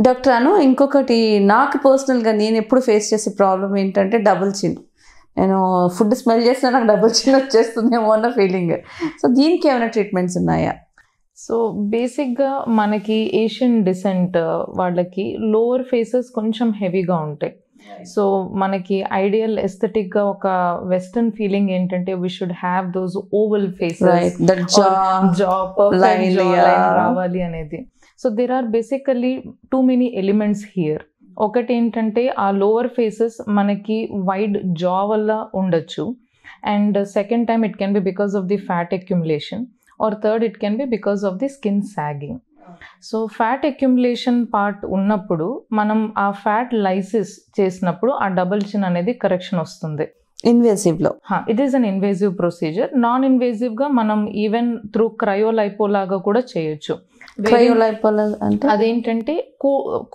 Doctor అను ఇంకొకటి నాకు పర్సనల్గా నేను ఎప్పుడు ఫేస్ చేసే ప్రాబ్లం ఏంటంటే డబుల్ చిన్. నేను ఫుడ్ స్మెల్ చేసినా నాకు డబుల్ చిన్ వచ్చేస్తుందేమో అన్న ఫీలింగ్. సో దీనికి ఏమైనా ట్రీట్మెంట్స్ ఉన్నాయా? సో బేసిక్గా మనకి ఏషియన్ డిసెంట్ వాళ్ళకి లోవర్ ఫేసెస్ కొంచెం హెవీగా ఉంటాయి. సో మనకి ఐడియల్ ఎస్థెటిక్గా ఒక వెస్టర్న్ ఫీలింగ్ ఏంటంటే we should have those oval faces, jaw perfect jaw line రావాలి అనేది. So there are basically too many elements here. ఒకటి ఏంటంటే ఆ లోవర్ ఫేసెస్ మనకి వైడ్ జా వల్ల ఉండొచ్చు, and second time it can be because of the fat accumulation, or third it can be because of the skin sagging. So fat accumulation part ఉన్నప్పుడు మనం ఆ ఫ్యాట్ లైసిస్ చేసినప్పుడు ఆ డబుల్ చిన్ అనేది కరెక్షన్ వస్తుంది. ఇన్వేసివ్లో it is an invasive procedure. Non ఇన్వేసివ్గా మనం ఈవెన్ త్రూ క్రయోలైపో లాగా కూడా చేయొచ్చు. అంటే అదేంటంటే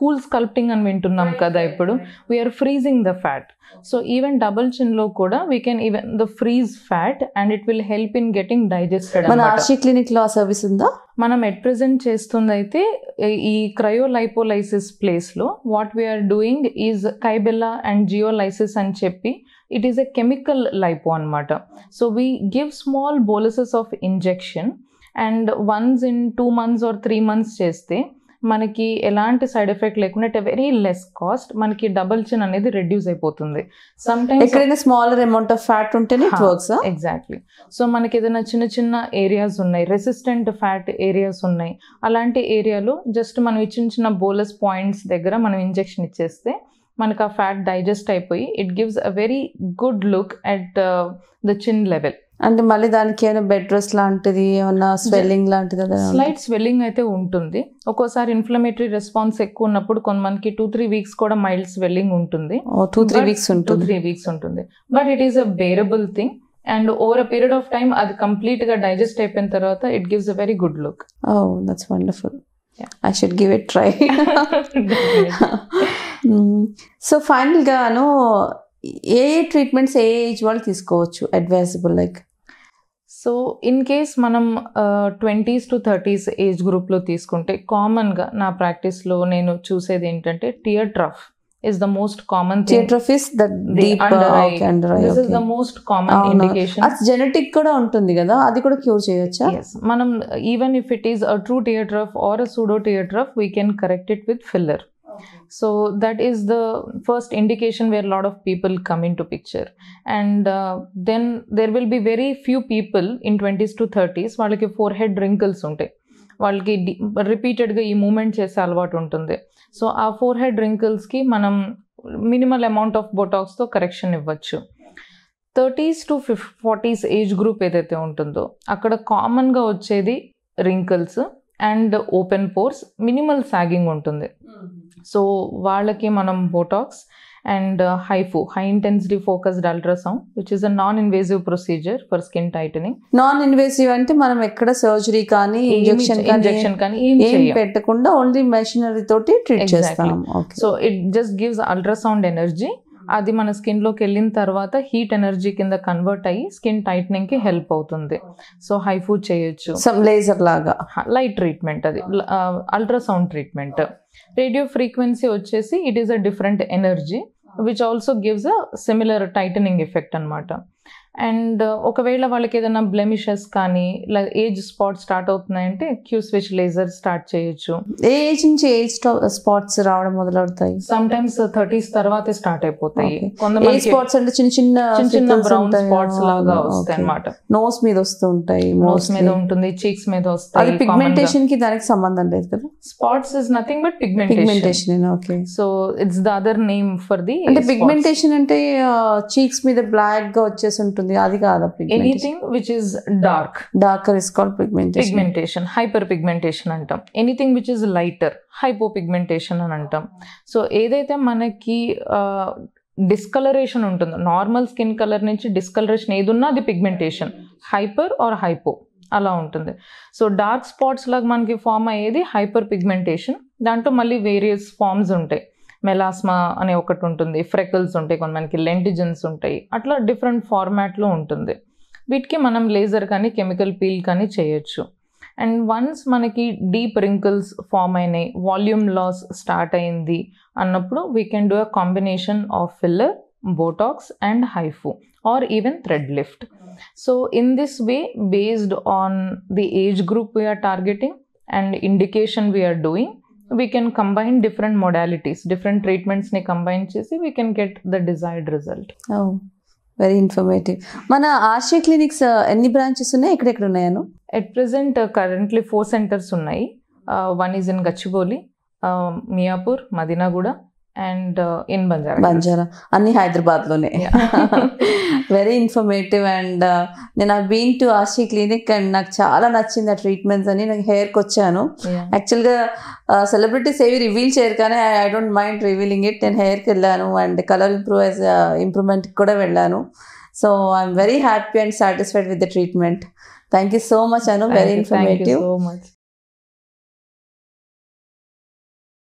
కూల్ స్కల్ప్టింగ్ అని వింటున్నాం కదా ఇప్పుడు, we're freezing the fat. So even double chin లో కూడా we can even the freeze fat and it will help in getting digested. మన ఆర్షి క్లినిక్ లో ఆ సర్వీస్ ఉందా? మనం ఎట్ ప్రెజెంట్ చేస్తుంది అయితే ఈ క్రయోలైపోలైసిస్ ప్లేస్ లో what we're doing is Kybella and జియోలైసిస్ అని చెప్పి it is a chemical lipo anamata. So we give small boluses of injection and once in 2 months or 3 months cheste మనకి ఎలాంటి సైడ్ ఎఫెక్ట్ లేకుండా అట్ వెరీ లెస్ కాస్ట్ మనకి double చిన్ అనేది reduce అయిపోతుంది. సమ్ టైమ్స్ ఎక్కడైనా స్మాలర్ అమౌంట్ ఆఫ్ ఫ్యాట్ ఉంటేనే it works. Exactly. So మనకి ఏదైనా చిన్న చిన్న ఏరియాస్ ఉన్నాయి, రెసిస్టెంట్ ఫ్యాట్ ఏరియాస్ ఉన్నాయి, అలాంటి ఏరియాలో జస్ట్ మనం చిన్న చిన్న బోలస్ పాయింట్స్ దగ్గర మనం ఇంజెక్షన్ ఇచ్చేస్తే మనకు ఆ ఫ్యాట్ డైజెస్ట్ అయిపోయి it gives a very good look at the చిన్ లెవెల్. అంటే మళ్ళీ దానికి ఏమైనా బెడ్ రెస్ట్ లాంటిది ఏమన్నా స్వెల్లింగ్ లాంటిది? స్లైట్ స్వెల్లింగ్ అయితే ఉంటుంది. ఒక్కోసారి ఇన్ఫ్లమేటరీ రెస్పాన్స్ ఎక్కువ ఉన్నప్పుడు కొంతమందికి 2-3 వీక్స్ కూడా మైల్డ్ స్వెల్లింగ్ ఉంటుంది. 2-3 వీక్స్ ఉంటుంది. 2-3 వీక్స్ ఉంటుంది. But it is a bearable thing and over a period of time అది కంప్లీట్ గా డైజెస్ట్ అయిపోయిన తర్వాత it gives a very good look. Oh, that's wonderful. I should give it try. So ఫైనల్గాను ఏ treatments ఏ age వాళ్ళు తీసుకోవచ్చు advisable? Like so in case మనం 20s to 30s ఏజ్ గ్రూప్లో తీసుకుంటే కామన్గా నా ప్రాక్టీస్లో నేను చూసేది ఏంటంటే tear trough is the most common thing. Tear trough is the deep under eye. This is the most common indication. అది జెనెటిక్ కూడా ఉంటుంది కదా, అది కూడా క్యూర్ చేయొచ్చా? Yes, మనం even if it is a true tear trough or a pseudo tear trough, we can correct it with filler. So that is the first indication where a lot of people come into picture, and then there will be very few people in 20s to 30s వాళ్ళకి forehead wrinkles ఉంటాయి, వాళ్ళకి రిపీటెడ్గా ఈ moment చేసే అలవాటు ఉంటుంది. So ఆ forehead రింకిల్స్కి మనం మినిమల్ అమౌంట్ ఆఫ్ బొటాక్స్తో కరెక్షన్ ఇవ్వచ్చు. 30s to 40s age group ఏదైతే ఉంటుందో అక్కడ కామన్గా వచ్చేది wrinkles and open pores, minimal sagging ఉంటుంది. సో వాళ్ళకి మనం Botox and HIFU, high intensity focused ultrasound, which is a non-invasive procedure for skin tightening. Non-invasive అంటే మనం ఎక్కడ సర్జరీ కానీ ఇంజెక్షన్ కానీ ఏం పెట్టకుండా ఓన్లీ మెషినరీ తోటి ట్రీట్ చేస్తాం. So it just gives ultrasound energy. అది మన స్కిన్ లోకి వెళ్ళిన తర్వాత హీట్ ఎనర్జీ కింద కన్వర్ట్ అయ్యి స్కిన్ టైట్నింగ్ కి హెల్ప్ అవుతుంది. సో హైఫూ చేయొచ్చు, లేజర్ లాగా లైట్ ట్రీట్మెంట్, అది అల్ట్రాసౌండ్ ట్రీట్మెంట్. రేడియో ఫ్రీక్వెన్సీ వచ్చేసి it is a different energy which also gives a similar tightening effect అన్నమాట. అండ్ ఒకవేళ వాళ్ళకి ఏదైనా బ్లెమిషెస్ కానీ ఏజ్ స్పాట్ స్టార్ట్ అవుతున్నాయంటే క్యూ స్విచ్ లేజర్ స్టార్ట్ చేయొచ్చు. ఏ ఏజ్ నుంచి ఏజ్ స్పాట్స్ రావడం మొదలవుతాయి? సమ్ టైమ్స్ 30s తర్వాతే స్టార్ట్ అయిపోతాయి. కొంతమంది స్పాట్స్ అంటే చిన్న చిన్న బ్రౌన్ స్పాట్స్ లాగా వస్తాయి అన్నమాట. నోస్ మీద వస్తుంటాయి, నోస్ మీద ఉంటుంది, చీక్స్ మీద వస్తాయి. అది పిగ్మెంటేషన్ కి దానికి సంబంధం లేదు కదా? Spots is nothing but pigmentation. Okay, so it's the other name for the. అంటే పిగ్మెంటేషన్ అంటే చీక్స్ మీద బ్లాక్ గా వచ్చేసి ఉంటుంది, అది కాదా? Anything which is darker is called pigmentation. Hyper pigmentation అంటాం. Anything which is lighter hypo pigmentation అని అంటాం. సో ఏదైతే మనకి డిస్కలరేషన్ ఉంటుందో, నార్మల్ స్కిన్ కలర్ నుంచి డిస్కలరేషన్ ఏది ఉన్నా అది పిగ్మెంటేషన్, హైపర్ ఆర్ హైపో అలా ఉంటుంది. సో డార్క్ స్పాట్స్ లాగా మనకి ఫామ్ అయ్యేది హైపర్ పిగ్మెంటేషన్. దాంట్లో మళ్ళీ వేరియస్ ఫార్మ్స్ ఉంటాయి. మెలాస్మా అనే ఒకటి ఉంటుంది, ఫ్రెకల్స్ ఉంటాయి, కొంతమందికి లెంటిజన్స్ ఉంటాయి, అట్లా డిఫరెంట్ ఫార్మాట్లో ఉంటుంది. వీటికి మనం లేజర్ కానీ కెమికల్ పీల్ కానీ చేయొచ్చు. అండ్ వన్స్ మనకి డీప్ రింకిల్స్ ఫామ్ అయినాయి, వాల్యూమ్ లాస్ స్టార్ట్ అయింది అన్నప్పుడు we can do a combination of filler, Botox and HIFU or even thread lift. So in this way, based on the age group we are targeting and indication we are doing, we can combine different modalities, different treatments ni combine chesi we can get the desired result. Oh, very informative. Mana Ashia clinics enni branches unnai, ekkada unnayanu? At present currently 4 centers unnai. One is in Gachibowli, Miapur, Madinaguda and in Banjara. Anni Hyderabad lone. Very informative. And నేను been to ఆశీ clinic and నాకు చాలా నచ్చింది ఆ treatments అని. నాకు హెయిర్కి వచ్చాను. యాక్చువల్గా సెలబ్రిటీస్ ఏవి రివీల్ చేయరు, కానీ I don't mind revealing it. నేను హెయిర్కి వెళ్ళాను అండ్ కలర్ ఇంప్రూవ్మెంట్కి కూడా వెళ్ళాను. So I'm very happy and satisfied with the treatment. Thank you so much Anu, very informative.